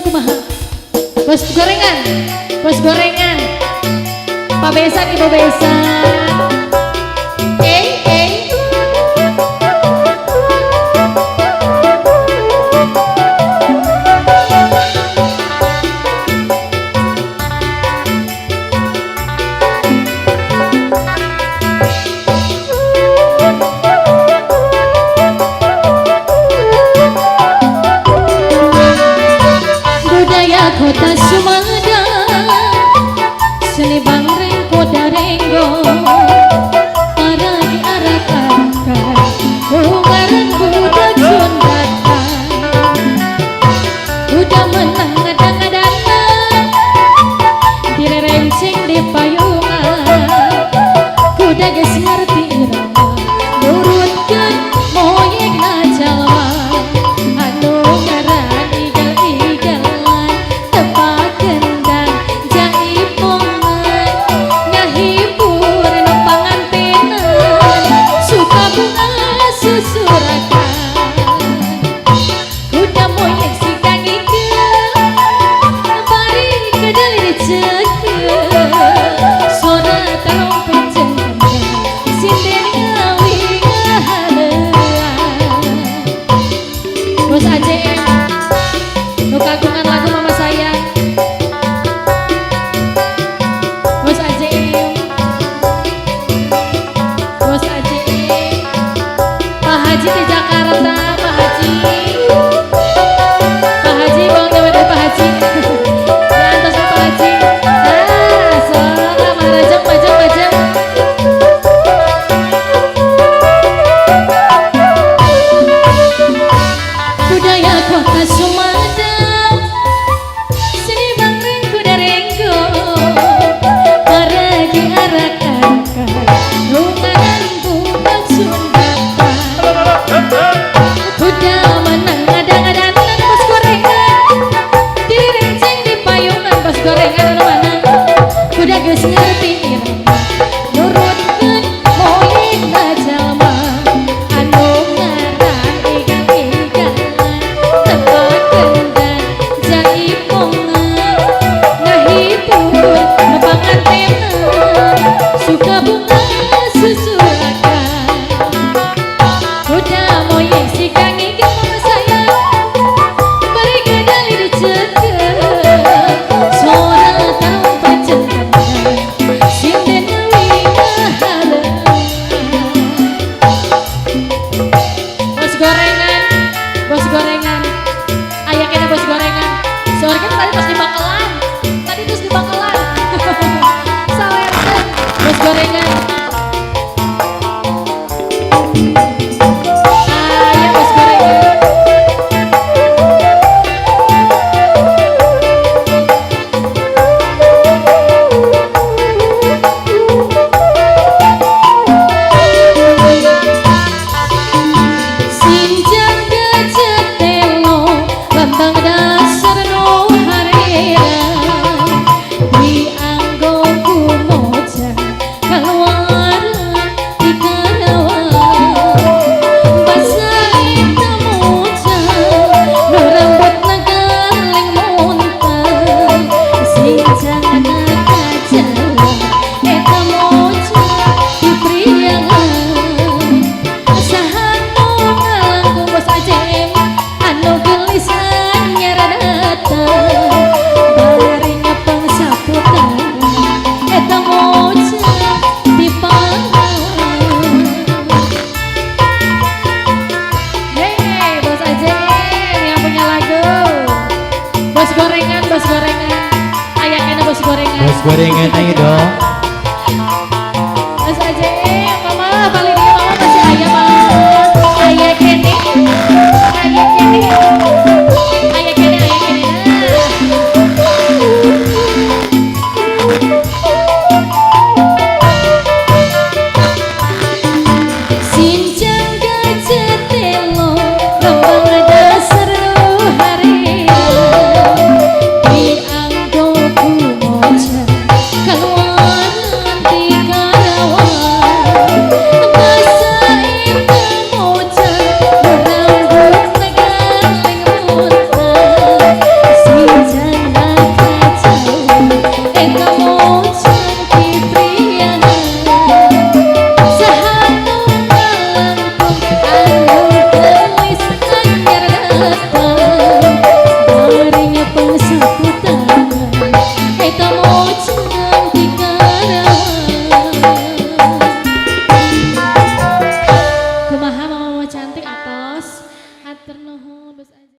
kumaha? Bos gorengan, bos gorengan. Pak Besan, Ibu Besan. Kota Sumedang, seni bangreng kota renggo, para diarahkan bungaran budak Sundatan, udah menang ngadang-ngadangan, direrencing di payungan, kuda geus ngerti irama, nurutkeun moyeng na jalma, anu ngaran igal-igalan. Tepak gendang jaipongan ngahibur nu pangantenan suka bunga susurakan kuda moyeng si kangikeun bari kedali dicekeun suara tarompet jeung gendang sinden ngawi ngahalean Bos Aceh nu kagungan lagu mama sayang Bos Aceh Bos Aceh Pak Haji di Jakarta Pak Haji Pak Haji bang jawa dari Pak Haji antos Pak Haji soalnya marajeng bajeng budaya kota Sumedang seni bangreng kuda renggo para diarahkan lungaran budak Sundatan kuda menang ngadang-ngadangan bos gorengan direnceng di payungan bos gorengan anu menang kuda geus ngerti irama nurutkeun moyeng na jalma anu ngaran igal-igalan tepak gendang jaipongan ngahibur nu pangantenan suka bunga susurakan kuda moyeng si kangikeun mama sayang bari kedali dicekeun suara tarompet jeung gendang sinden ngawi ngahalean bos gorengan aya kena bos gorengan soalnya tadi pas di Bakelan tadi terus di Bakelan sawerkeun bos gorengan aya bos gorengan sinjang gajah telo lambang dasar nu hareran dianggo kumoja kaluaran di karawan basahin kamoja nu rambutna galeng muntang sinjang anak kajalan eta moja di priangan saha nu ngalangkung bos Aceh anu gelisan nyara datang bari ngepeng saputan eta moja di pangan hey bos Aceh yang punya lagu bos gorengan aya kena bos gorengan Bos gorengan ayo dong.